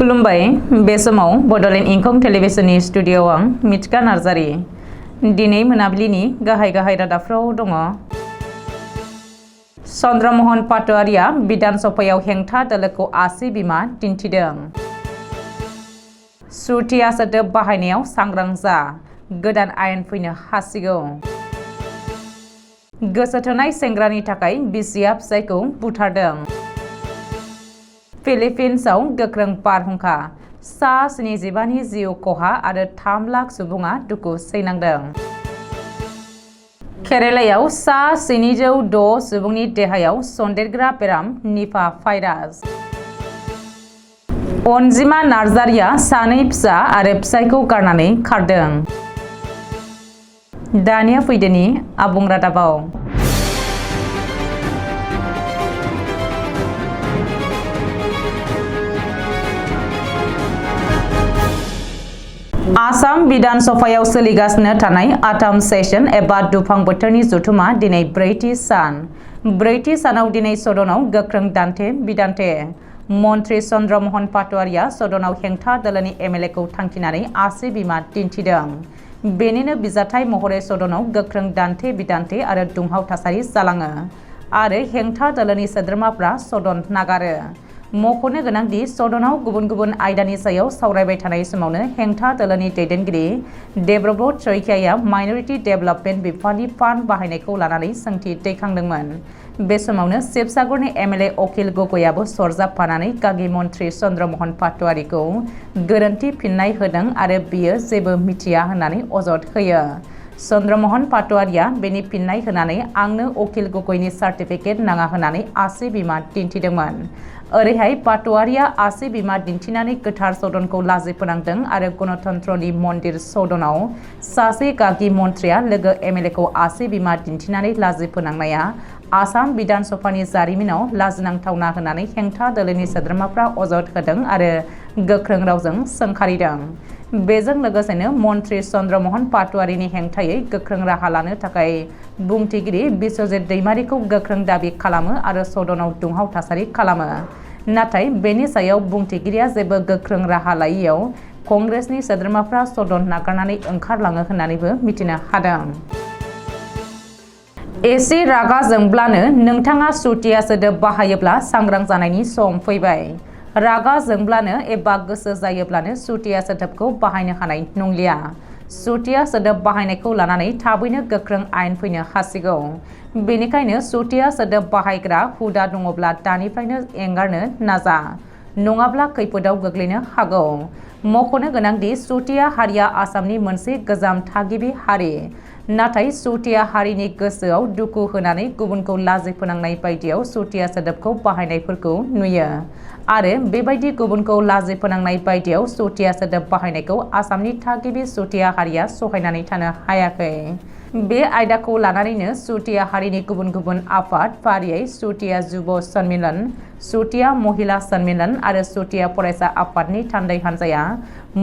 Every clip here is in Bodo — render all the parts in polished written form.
खुलुमबाय बे समाव बडोलेण्ड इंखं टेलिभिजननि स्टुडिय'आव आं मिथिका नार्जारी दिनै मोनाबिलिनि गाहाय रादाबफ्राव दङ। चन्द्रमोहन पाटवारिया बिधान सभायाव हेंथा दोलोखौ आसि बिमा दिन्थिदों। सुथिया सोदोब बाहायनायाव सांग्रां जा, गोदान आयेन फैनो हासिगौ। गोसो थोनाय सेंग्रानि थाखाय बिसिया फिसायखौ बुथारदों। फिलिपिन्सआव गोख्रों बारहुंखा, सा 75 जिउ खहा आरो 3 लाख सुबुङा दुखु सैनांदों। केरालायाव सा 706 सुबुंनि देहायाव सन्देरग्रा बेराम निपा भाइरास। अनजिमा नार्जारिया 2 फिसा आरो फिसायखौ गारनानै खारदों। दानिया फैदोनि आबुं रादाबाव। आसाम बिधान सभायाव सोलिगासिनो थानाय आथाम सेसन एबा दुफां बोथोरनि जथुमा दिनै ब्रैथि सानाव दिनै सदनाव गोख्रों दान्थे बिदान्थे। मन्त्रि चन्द्रमोहन पाटवारिया सदनाव हेंथा दोलोनि एमएलएखौ थांखिनानै आसि बिमा दिन्थिदों। बेनिनो बिजाथाइ महरै सदनाव गोख्रों दान्थे बिदान्थे आरो दुंहाव थासारि जालाङो आरो हेंथा दोलोनि सोद्रोमाफ्रा सदन नागारो। मख'नो गोनांदि सदनाव गुबुन गुबुन आयदानि सायाव सावरायबाय थानाय समावनो हेंथा दोलोनि दैदेनगिरि देबब्रत सैकियाया माइनरिटि डेभेलपमेन्ट बिफाननि फान्ड बाहायनायखौ लानानै सोंथि दैखांदोंमोन। बे समावनो शिबसागरनि एमएलए अखिल गगैआबो सरजाबफानानै गागि मन्त्रि चन्द्रमोहन पाटवारिखौ गोरोन्थि फिन्नाय होदों आरो बियो जेबो मिथिया होननानै अजद होयो। चन्द्रमोहन पाटवारिया बेनि फिन्नाय होनानै आंनो अखिल गगैनि सार्टिफिकेट नाङा होननानै आसि बिमा दिन्थिदोंमोन। ओरैहाय पाटवारिया आसि बिमा दिन्थिनानै गोथार सदनखौ लाजि फोनांदों आरो गणतन्त्रनि मन्दिर सदनाव सासे गागि मन्त्रिया लोगो एमएलएखौ आसि बिमा दिन्थिनानै लाजि फोनांनाया आसाम बिधान सभानि जारिमिनाव लाजिनांथावना होननानै हेंथा दोलोनि सोद्रोमाफ्रा अजद होदों आरो गोख्रों रावजों सोंखारिदों। बेजों लोगोसेनो मन्त्रि चन्द्रमोहन पाटवारिनि हेंथायै गोख्रों राहा लानो थाखाय बुंथिगिरि बिश्वजित दैमारिखौ गोख्रों दाबि खालामो आरो सदनाव दुंहाव थासारि खालामो। नाथाय बेनि सायाव बुंथिगिरिया जेबो गोख्रों राहा लायैयाव कंग्रेसनि सोद्रोमाफ्रा सदन नागारनानै ओंखारलाङो होननानैबो मिथिनो हादों। एसे रागा जोंब्लानो नोंथाङा सुथिया सोदोब बाहायोब्ला सांग्रां जानायनि सम फैबाय। रागा जोंब्लानो एबा गोसो जायोब्लानो सुथिया सोदोबखौ बाहायनो हानाय नंलिया। सुथिया सोदोब बाहायनायखौ लानानै थाबैनो गोख्रों आयेन फैनो हासिगौ। बेनिखायनो सुथिया सोदोब बाहायग्रा हुदा दङब्ला दानिफ्रायनो एंगारनो नाजा, नङाब्ला खैफोदाव गोग्लैनो हागौ। मख'नो गोनांदि सुथिया हारिया आसामनि मोनसे गोजाम थागिबि हारि। नाथाय सुथिया हारिनि गोसोआव दुखु होनानै गुबुनखौ लाजि फोनांनाय बायदियाव सुथिया सोदोबखौ बाहायनायफोरखौ नुयो आरो बेबायदि गुबुनखौ लाजि फोनांनाय बायदियाव सुथिया सोदोब बाहायनायखौ आसामनि थागिबि सुथिया हारिया सहायनानै थानो हायाखै। बे आयदाखौ लानानैनो सुथिया हारिनि गुबुन गुबुन आफाद फारियै सुथिया जुब सन्मिलन, सुथिया महिला सन्मिलन आरो सुथिया फरायसा आफादनि थान्दै हान्जाया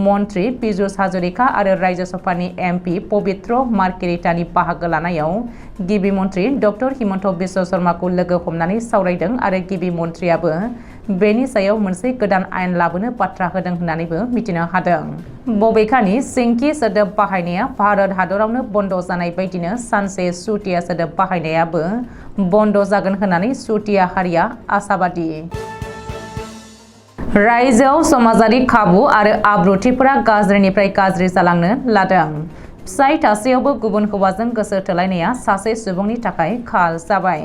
मन्त्रि पीयूष हाजरिका आरो रायजो सभानि एमपि पबित्र मार्केरिटानि बाहागो लानायाव गिबि मन्त्रि डक्टर हिमन्त बिश्व शर्माखौ लोगो हमनानै सावरायदों आरो गिबि मन्त्रियाबो बेनि सायाव मोनसे गोदान आयेन लाबोनो बाथ्रा होदों होननानैबो मिथिनो हादों। बबेखानि सिंखि सोदोब बाहायनाया भारत हादरावनो बन्द जानाय बायदिनो सानसे सुथिया सोदोब बाहायनायाबो बन्द जागोन होननानै सुथिया हारिया आसाबादि। रायजोआव समाजारि खाबु आरो आब्रुथिफोरा गाज्रिनिफ्राय गाज्रि जालांनो लादों। फिसाय थासेयावबो गुबुन हौवाजों गोसो थोलायनाया सासे सुबुंनि थाखाय खाल जाबाय।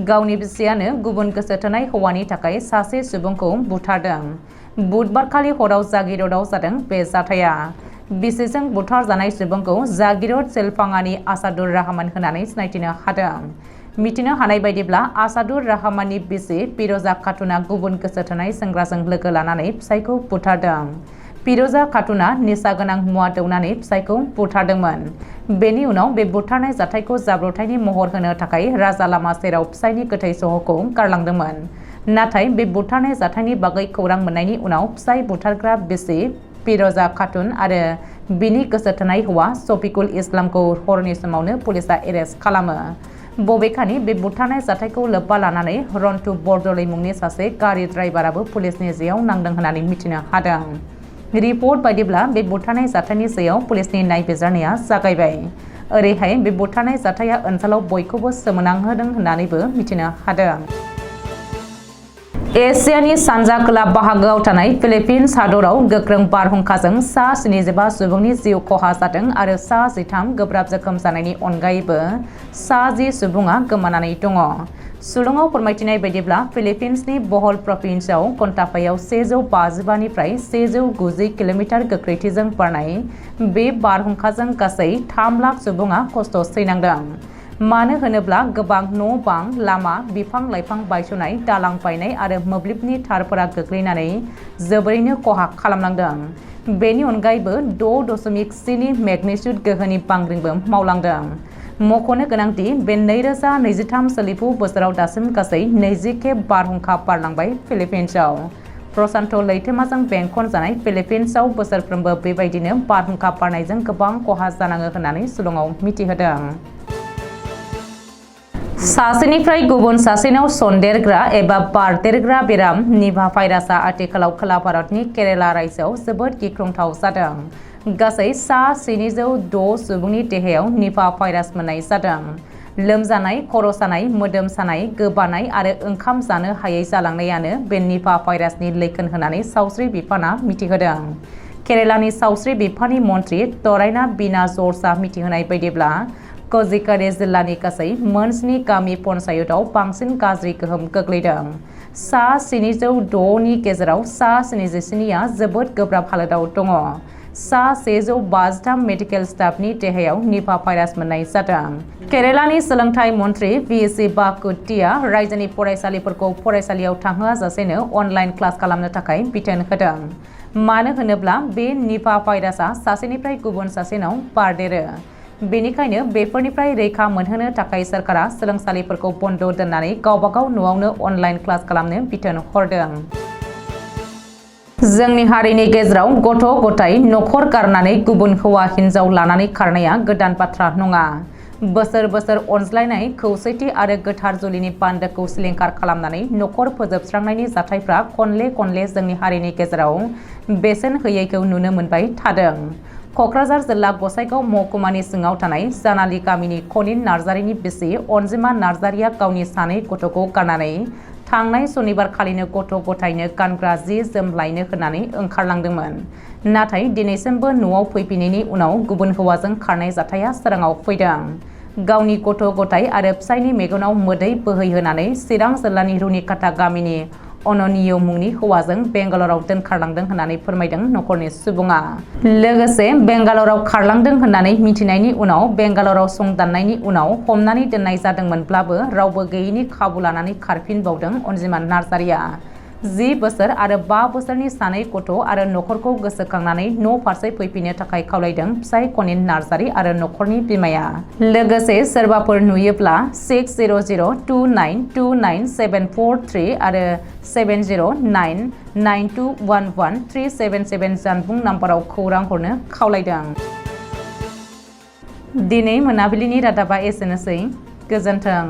गावनि बिसियानो गुबुन गोसो थोनाय हौवानि थाखाय सासे सुबुंखौ बुथारदों। बुधबारखालि हराव जागिरदआव जादों बे जाथाया। बिसिजों बुथारजानाय सुबुंखौ जागिरद सेलफाङानि आसादुर रहमान होननानै सिनायथिनो हादों। मिथिनो हानाय बायदिब्ला आसादुर रहमाननि बिसि फिर'जा खातुना गुबुन गोसो थोनाय सेंग्राजों लोगो लानानै फिसायखौ बुथारदों। फिर'जा खातुना निसा गोनां मुवा दौनानै फिसायखौ बुथारदोंमोन। बेनि उनाव बे बुथारनाय जाथायखौ जाब्रबथायनि महर होनो थाखाय राजा लामा सेराव फिसायनि गोथै सह'खौ गारलांदोंमोन। नाथाय बे बुथारनाय जाथायनि बागै खौरां मोननायनि उनाव फिसाय बुथारग्रा बिसि फिर'जा खातुन आरो बिनि गोसो थोनाय हौवा शफिकुल इस्लामखौ हरनि समावनो पुलिसा एरेस्ट खालामो। बबेखानि बे बुथारनाय जाथायखौ लोब्बा लानानै रन्टु बरदलै मुंनि सासे गारि ड्राइभाराबो पुलिसनि जेयाव नांदों होननानै मिथिनो हादों। रिपर्ट बायदिब्ला बे बुथारनाय जाथायनि सायाव पुलिसनि नायबिजिरनाया जागायबाय। ओरैहाय बे बुथारनाय जाथाया ओनसोलाव बयखौबो सोमोनांहोदों होननानैबो मिथिनो हादों। एसियानि सानजा खोला बाहागोआव थानाय फिलिपिन्स हादराव गोख्रों बारहुंखाजों सा 75 सुबुंनि जिउ खहा जादों आरो सा 13 गोब्राब जोखोम जानायनि अनगायैबो सा 10 सुबुङा गोमानानै दङ। सुलुङाव फोरमायथिनाय बायदिब्ला फिलिपिन्सनि बहल प्रभिन्सआव घन्टाफायाव 155 निफ्राय 190 किल'मिटार गोख्रैथिजों बारनाय बे बारहुंखाजों गासै 3 लाख सुबुङा खस्थ' सैनांदों। मानो होनोब्ला गोबां न' बां, लामा, बिफां लाइफां बायस'नाय, दालां बायनाय आरो मोब्लिबनि तारफोरा गोग्लैनानै जोबोरैनो खहा खालामलांदों। बेनि अनगायैबो 6.7 मेगनिट्युड गोहोनि बांग्रिंबो मावलांदों। मख'नो गोनांदि बे 2023 सोलिफु बोसोराव दासिम गासै 20 खेब बारहुंखा बारलांबाय फिलिपिन्सआव। प्रशान्त लैथोमाजों बेंखनजानाय फिलिपिन्सआव बोसोरफ्रोमबो बेबायदिनो बारहुंखा बारनायजों गोबां खहा जानाङो होननानै सुलुङाव मिथिहोदों। सासेनिफ्राय गुबुन सासेनाव सन्देरग्रा एबा बारदेरग्रा बेराम निभा भाइरासआ आथिखालाव खोला भारतनि केरेला रायजोआव जोबोद गिख्रंथाव जादों। गासै सा 706 सुबुंनि देहायाव निभा भाइरास मोननाय जादों। लोमजानाय, खर' सानाय, मोदोम सानाय, गोबानाय आरो ओंखाम जानो हायै जालांनायानो बे निभा भाइरासनि लैखोन होननानै सावस्रि बिफाना मिथिहोदों। केरेलानि सावस्रि बिफाननि मन्थ्रि तराइना बिना जर्जआ मिथिहोनाय बायदिब्ला कजिकारे जिल्लानि गासै मोन7 गामि पन्चायतआव बांसिन गाज्रि गोहोम गोग्लैदों। सा 706 नि गेजेराव सा 77आ जोबोद गोब्राब हालोदाव दङ। सा 153 मेडिकेल स्टाफनि देहायाव निभा भाइरास मोननाय जादों। केरेलानि सोलोंथाइ मन्थ्रि भिएसि बाकुट्टिया रायजोनि फरायसालिफोरखौ फरायसालियाव थांहोआजासेनो अनलाइन क्लास खालामनो थाखाय बिथोन होदों। मानो होनोब्ला बे निभा भाइरासआ सासेनिफ्राय गुबुन सासेनाव बारदेरो। बेनिखायनो बेफोरनिफ्राय रैखा मोनहोनो थाखाय सोरखारा सोलोंसालिफोरखौ बन्द दोननानै गावबागाव न'आवनो अनलाइन क्लास खालामनो बिथोन हरदों। जोंनि हारिनि गेजेराव गथ' गथाय न'खर गारनानै गुबुन हौवा हिन्जाव लानानै खारनाया गोदान बाथ्रा नङा। बोसोर बोसोर अनज्लायनाय, खौसेथि आरो गोथार जुलिनि बान्दोखौ सिलिंखार खालामनानै न'खर फोजोबस्रांनायनि जाथायफ्रा खनले जोंनि हारिनि गेजेराव बेसेन होयैखौ नुनो मोनबाय थादों। क'क्राझार जिल्ला गसाइगाव महकुमानि सिङाव थानाय जानालि गामिनि खनिन नार्जारिनि बिसि अनजिमा नार्जारिया गावनि 2 गथ'खौ गारनानै थांनाय सनिबार खालिनो गथ' गथायनो गानग्रा जि जोम लायनो होननानै ओंखारलांदोंमोन। नाथाय दिनैसिमबो न'आव फैफिनैनि उनाव गुबुन हौवाजों खारनाय जाथाया सोराङाव फैदों। गावनि गथ' गथाय आरो फिसायनि मेगनाव मोदै बोहैहोनानै चिरां जिल्लानि रुनिकाटा गामिनि अननिय मुंनि हौवाजों बेंगालराव दोनखारलांदों होननानै फोरमायदों न'खरनि सुबुङा। लोगोसे बेंगालराव खारलांदों होननानै मिथिनायनि उनाव बेंगालराव संदाननायनि उनाव हमनानै दोननाय जादोंमोनब्लाबो रावबो गैयैनि खाबु लानानै खारफिनबावदों अनजिमा नार्जारिया। 10 बोसोर आरो 5 बोसोरनि 2 गथ' आरो न'खरखौ गोसोखांनानै न' फारसे फैफिननो थाखाय खावलायदों फिसाय खनिन नार्जारि आरो न'खरनि बिमाया। लोगोसे सोरबाफोर नुयोब्ला 6002929743 आरो 7099211377 जानबुं नाम्बाराव खौरां हरनो खावलायदों। दिनै मोनाबिलिनि रादाबा एसेनोसै। गोजोन्थों।